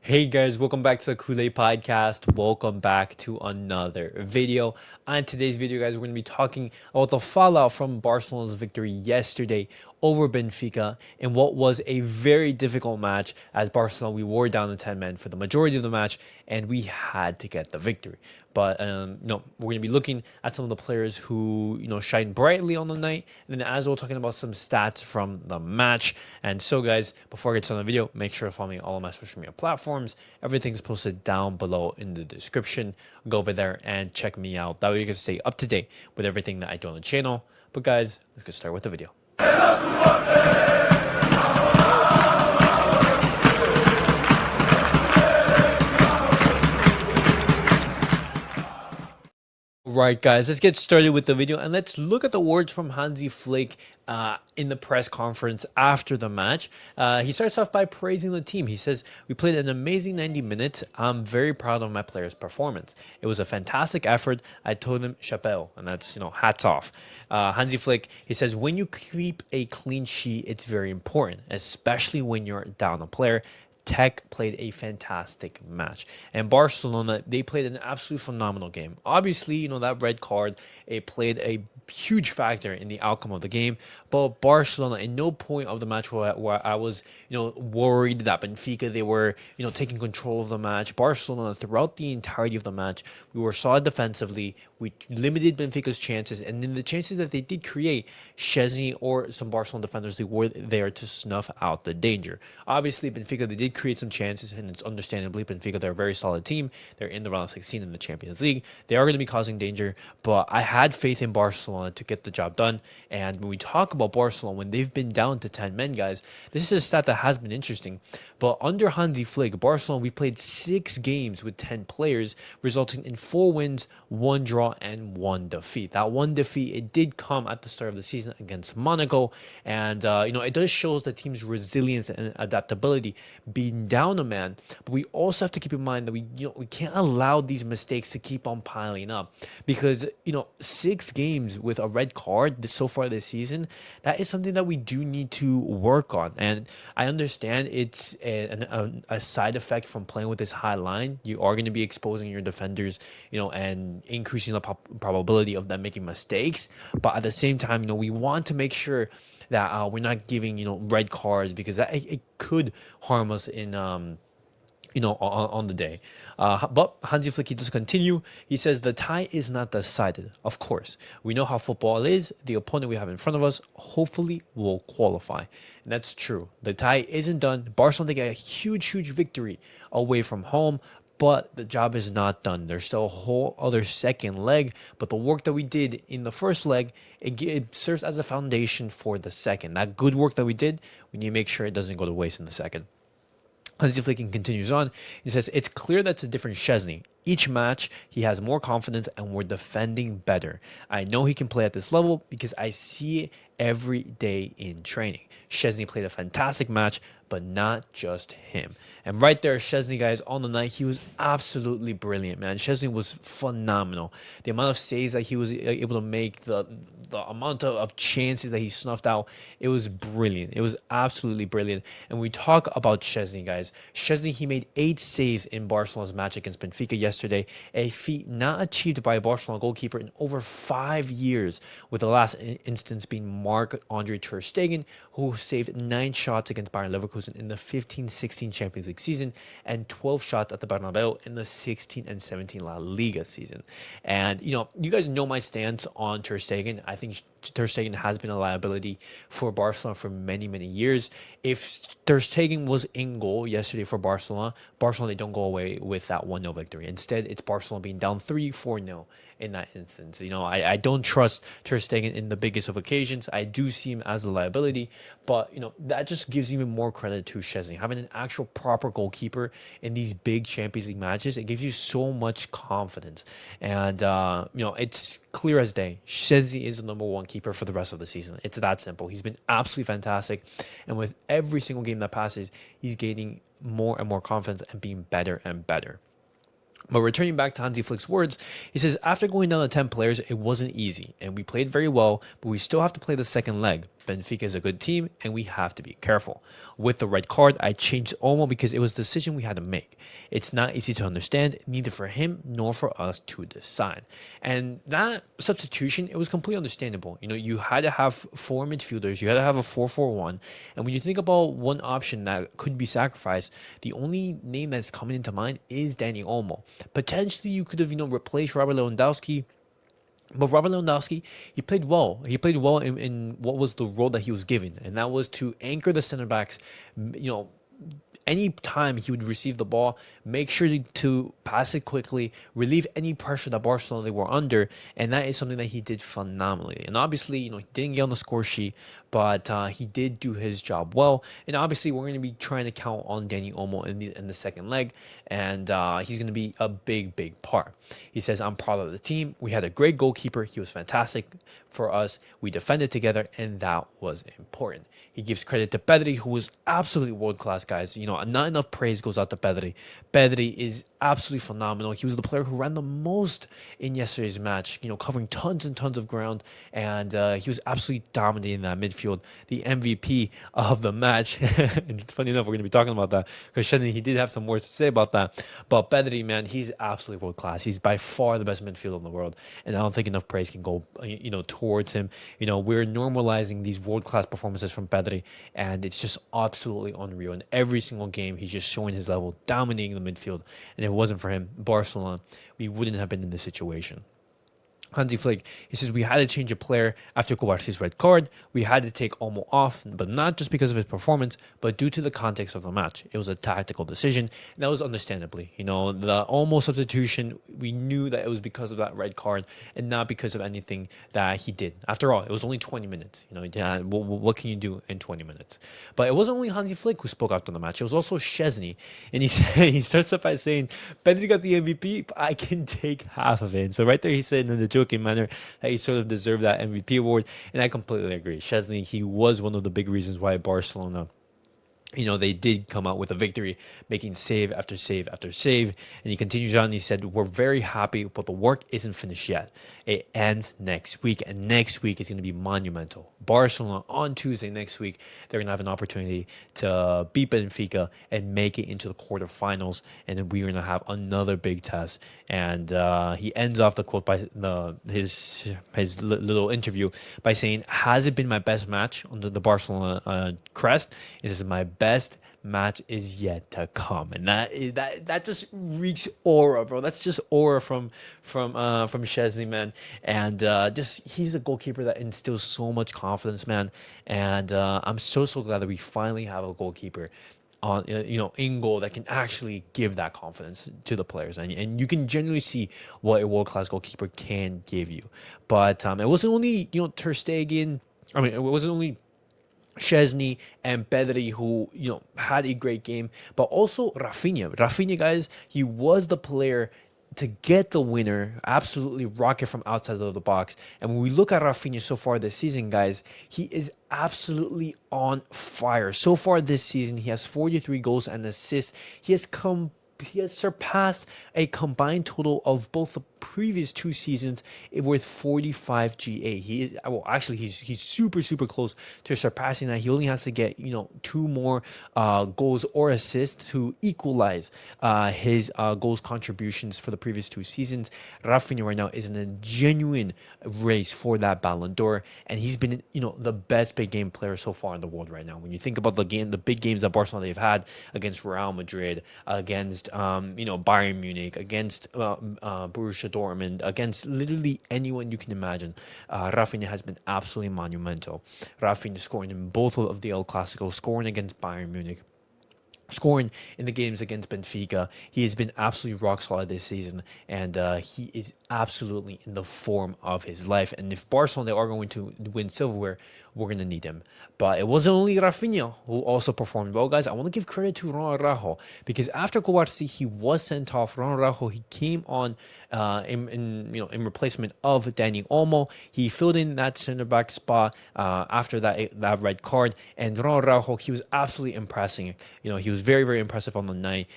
Hey guys, welcome back to the Kool-Aid Podcast. Welcome back to another video. On today's video, guys, we're going to be talking about the fallout from Barcelona's victory yesterday over Benfica in what was a very difficult match. As Barcelona, we were down to 10 men for the majority of the match, and we had to get the victory. But no, we're going to be looking at some of the players who shine brightly on the night, and then as well talking about some stats from the match. And so, guys, before I get started on the video, make sure to follow me on all of my social media platforms. Everything's posted down below in the description. Go over there and check me out. That way you can stay up to date with everything that I do on the channel. But guys, let's get started with the video. Right, guys, let's get started with the video and let's look at the words from Hansi Flick in the press conference after the match. He starts off by praising the team. He says, "We played an amazing 90 minutes. I'm very proud of my players' performance. It was a fantastic effort. I told them Chapeau," and that's, hats off. Hansi Flick, he says, "When you keep a clean sheet, it's very important, especially when you're down a player. Tech played a fantastic match, and Barcelona, they played an absolutely phenomenal game. Obviously, that red card, it played a huge factor in the outcome of the game, but Barcelona, in no point of the match where I was worried that Benfica, they were taking control of the match. Barcelona, throughout the entirety of the match, we were solid defensively. We limited Benfica's chances, and in the chances that they did create, Szczęsny or some Barcelona defenders, they were there to snuff out the danger. Obviously, Benfica, they did create some chances, and it's understandably Benfica, they're a very solid team. They're in the round of 16 in the Champions League. They are going to be causing danger, but I had faith in Barcelona to get the job done. And when we talk about Barcelona, when they've been down to 10 men, guys, this is a stat that has been interesting. But under Hansi Flick, Barcelona, we played 6 games with 10 players, resulting in 4 wins, 1 draw, and 1 defeat. That 1 defeat, it did come at the start of the season against Monaco, and it does show the team's resilience and adaptability being down a man. But we also have to keep in mind that we can't allow these mistakes to keep on piling up, because 6 games with a red card so far this season, that is something that we do need to work on. And I understand it's a side effect from playing with this high line. You are going to be exposing your defenders, and increasing the probability of them making mistakes. But at the same time, we want to make sure that we're not giving red cards, because it could harm us in on the day. But Hansi Flick, he does continue. He says, "The tie is not decided. Of course, we know how football is. The opponent we have in front of us hopefully will qualify." And that's true. The tie isn't done. Barcelona, they get a huge victory away from home, but the job is not done. There's still a whole other second leg, but the work that we did in the first leg, it serves as a foundation for the second. That good work that we did, we need to make sure it doesn't go to waste in the second. Hansi Flick continues on. He says, "It's clear that's a different Szczęsny. Each match, he has more confidence and we're defending better. I know he can play at this level because I see it every day in training. Szczęsny played a fantastic match, but not just him." And right there, Szczęsny, guys, on the night, he was absolutely brilliant, man. Szczęsny was phenomenal. The amount of saves that he was able to make, the amount of chances that he snuffed out, it was brilliant. It was absolutely brilliant. And we talk about Szczęsny, guys. Szczęsny, he made 8 saves in Barcelona's match against Benfica yesterday, a feat not achieved by a Barcelona goalkeeper in over 5 years, with the last instance being Marc-Andre ter Stegen, who saved 9 shots against Bayern Leverkusen in the 15-16 Champions League season and 12 shots at the Bernabeu in the 16 and 17 La Liga season. And you guys know my stance on ter Stegen. I think ter Stegen has been a liability for Barcelona for many years. If ter Stegen was in goal yesterday for Barcelona, they don't go away with that 1-0 victory. Instead, it's Barcelona being down 3-4-0 in that instance. I don't trust ter Stegen in the biggest of occasions. I do see him as a liability, but that just gives even more credit to Szczęsny. Having an actual proper goalkeeper in these big Champions League matches, it gives you so much confidence. And it's clear as day. Szczęsny is the #1 keeper for the rest of the season. It's that simple. He's been absolutely fantastic, and with every single game that passes, he's gaining more and more confidence and being better and better. But returning back to Hansi Flick's words, he says, "After going down to 10 players, it wasn't easy, and we played very well, but we still have to play the second leg. Benfica is a good team, and we have to be careful. With the red card, I changed Olmo because it was a decision we had to make. It's not easy to understand, neither for him nor for us to decide. And that substitution, it was completely understandable. You had to have four midfielders, you had to have a 4-4-1. And when you think about one option that could be sacrificed, the only name that's coming into mind is Danny Olmo. Potentially, you could have, replaced Robert Lewandowski. But Robert Lewandowski, he played well. He played well in what was the role that he was given, and that was to anchor the center backs. Any time he would receive the ball, make sure to pass it quickly, relieve any pressure that Barcelona they were under, and that is something that he did phenomenally. And obviously, he didn't get on the score sheet, but he did do his job well. And obviously, we're going to be trying to count on Danny Olmo in the second leg, and he's going to be a big, big part. He says, "I'm proud of the team. We had a great goalkeeper. He was fantastic for us. We defended together, and that was important." He gives credit to Pedri, who was absolutely world-class, guys. Not enough praise goes out to Pedri. Pedri is absolutely phenomenal. He was the player who ran the most in yesterday's match, covering tons and tons of ground, and he was absolutely dominating that midfield. The MVP of the match. And funny enough, we're going to be talking about that because Szczęsny, he did have some words to say about that. But Pedri, man, he's absolutely world-class. He's by far the best midfielder in the world, and I don't think enough praise can go, towards him. We're normalizing these world-class performances from Pedri, and it's just absolutely unreal. In every single game, he's just showing his level, dominating the midfield. And if it wasn't for him, Barcelona, we wouldn't have been in this situation. Hansi Flick, he says, we had to change a player after Kovarski's red card. We had to take Olmo off, but not just because of his performance, but due to the context of the match. It was a tactical decision, and that was understandably. The Olmo substitution, we knew that it was because of that red card and not because of anything that he did. After all, it was only 20 minutes. What can you do in 20 minutes? But it wasn't only Hansi Flick who spoke after the match. It was also Szczęsny, and he starts up by saying, Pedri got the MVP, but I can take half of it. And so right there, he said in the joking manner that he sort of deserved that MVP award, and I completely agree. Szczęsny, he was one of the big reasons why Barcelona, they did come out with a victory, making save after save after save. And he continues on, he said, we're very happy, but the work isn't finished yet. It ends next week, and next week is going to be monumental. Barcelona on Tuesday next week, they're going to have an opportunity to beat Benfica and make it into the quarterfinals, and then we're going to have another big test. And he ends off the quote by his little interview by saying, has it been my best match under the Barcelona crest? This is my best match is yet to come, and that just reeks aura, bro. That's just aura from Szczęsny, man. And just he's a goalkeeper that instills so much confidence, man. And I'm so glad that we finally have a goalkeeper on in goal that can actually give that confidence to the players, and you can genuinely see what a world-class goalkeeper can give you. But it wasn't only Ter Stegen. I mean, it wasn't only Szczęsny and Pedri who had a great game, but also Rafinha. Rafinha, guys, he was the player to get the winner, absolutely rocket from outside of the box. And when we look at Rafinha so far this season, guys, he is absolutely on fire. So far this season, he has 43 goals and assists. He has surpassed a combined total of both the previous two seasons with 45 GA. He's super close to surpassing that. He only has to get two more goals or assists to equalize his goals contributions for the previous two seasons. Rafinha right now is in a genuine race for that Ballon d'Or, and he's been the best big game player so far in the world right now. When you think about the big games that Barcelona they've had against Real Madrid, against Bayern Munich, against Borussia Dortmund, against literally anyone you can imagine, Rafinha has been absolutely monumental. Rafinha scoring in both of the El Clasico, scoring against Bayern Munich, scoring in the games against Benfica. He has been absolutely rock solid this season, and he is absolutely in the form of his life. And if Barcelona they are going to win silverware, we're going to need him. But it wasn't only Rafinha who also performed well, guys. I want to give credit to Ron Araujo, because after Kovarski he was sent off, Ron Araujo he came on in replacement of Danny Olmo. He filled in that center back spot after that red card, and Ron Araujo, he was absolutely impressing. He was very impressive on the night.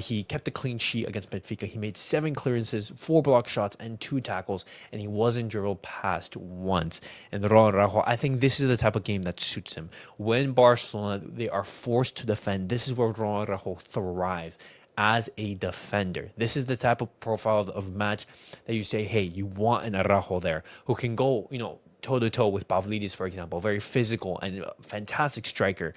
He kept a clean sheet against Benfica. He made 7 clearances, 4 block shots, and 2 tackles, and he wasn't dribbled past once. And Ron Araujo, I think this this is the type of game that suits him. When Barcelona, they are forced to defend, this is where Araujo thrives as a defender. This is the type of profile of match that you say, hey, you want an Araujo there who can go, toe to toe with Pavlidis, for example, very physical and fantastic striker.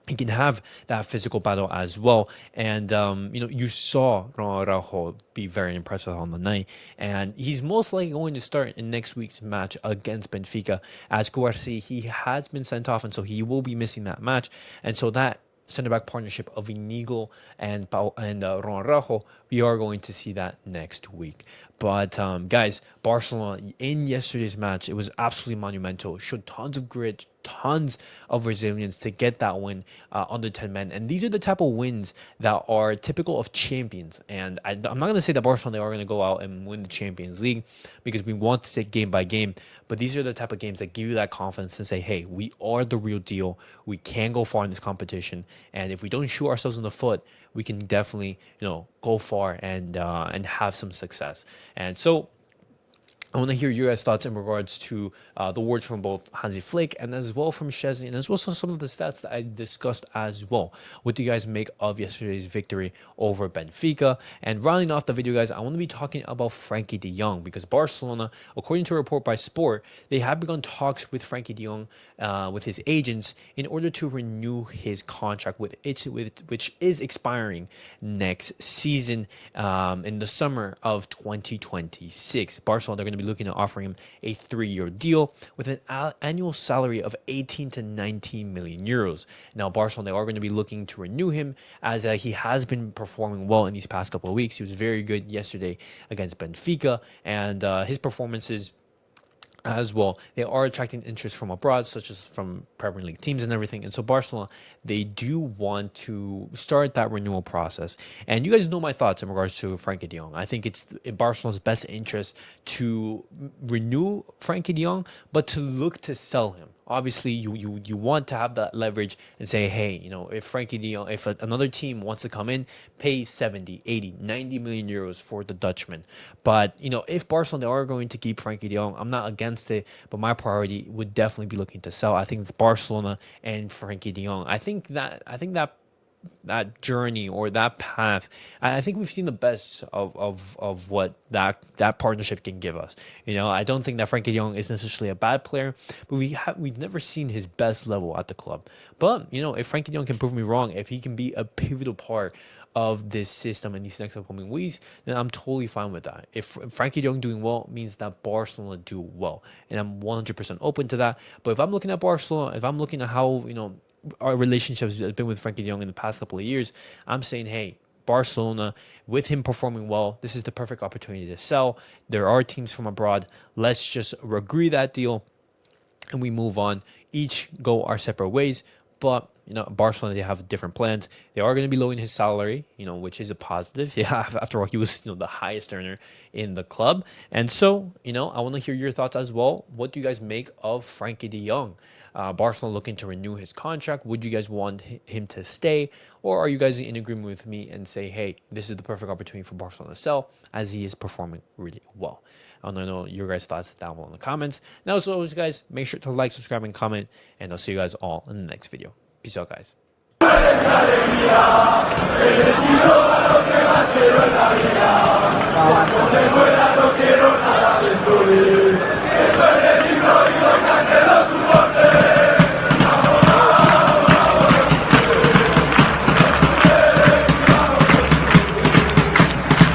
He can have that physical battle as well. And, you saw Araujo be very impressive on the night. And he's most likely going to start in next week's match against Benfica. As Cuarci, he has been sent off, and so he will be missing that match. And so that center back partnership of Inigo and Araujo, we are going to see that next week. But guys, Barcelona in yesterday's match, it was absolutely monumental. Showed tons of grit, tons of resilience to get that win under 10 men. And these are the type of wins that are typical of champions. And I'm not going to say that Barcelona are going to go out and win the Champions League, because we want to take game by game. But these are the type of games that give you that confidence to say, hey, we are the real deal. We can go far in this competition. And if we don't shoot ourselves in the foot, we can definitely, go far and have some success. And so I want to hear your guys' thoughts in regards to the words from both Hansi Flick and as well from Szczęsny, and as well some of the stats that I discussed as well. What do you guys make of yesterday's victory over Benfica? And rounding off the video, guys, I want to be talking about Frankie de Jong, because Barcelona, according to a report by Sport, they have begun talks with Frankie de Jong, with his agents, in order to renew his contract which is expiring next season in the summer of 2026. Barcelona, they're going to be looking at offering him a 3-year deal with an annual salary of 18 to 19 million euros. Now, Barcelona, they are going to be looking to renew him, as he has been performing well in these past couple of weeks. He was very good yesterday against Benfica, and his performances as well, they are attracting interest from abroad, such as from Premier League teams and everything. And so Barcelona, they do want to start that renewal process. And you guys know my thoughts in regards to Frankie de Jong. I think it's in Barcelona's best interest to renew Frankie de Jong, but to look to sell him. Obviously, you want to have that leverage and say, hey, if Frankie de Jong, if another team wants to come in, pay 70, 80, 90 million euros for the Dutchman. But, if Barcelona are going to keep Frankie de Jong, I'm not against it, but my priority would definitely be looking to sell. I think it's Barcelona and Frankie de Jong. I think that journey or that path, I think we've seen the best of what that partnership can give us. I don't think that Frankie de Jong is necessarily a bad player, but we've never seen his best level at the club. But if Frankie de Jong can prove me wrong, if he can be a pivotal part of this system in these next upcoming weeks, then I'm totally fine with that. If Frankie de Jong doing well means that Barcelona do well, and I'm 100% open to that. But if I'm looking at Barcelona, if I'm looking at how our relationships has been with Frankie de Jong in the past couple of years, I'm saying, hey, Barcelona, with him performing well, this is the perfect opportunity to sell. There are teams from abroad. Let's just agree that deal and we move on. Each go our separate ways. But Barcelona, they have different plans. They are going to be lowering his salary, which is a positive. Yeah, after all, he was the highest earner in the club. And so, I want to hear your thoughts as well. What do you guys make of Frankie de Jong? Barcelona looking to renew his contract. Would you guys want him to stay? Or are you guys in agreement with me and say, hey, this is the perfect opportunity for Barcelona to sell, as he is performing really well? I want to know your guys' thoughts down below in the comments. Now, as always, guys, make sure to like, subscribe, and comment. And I'll see you guys all in the next video. Peace out, guys.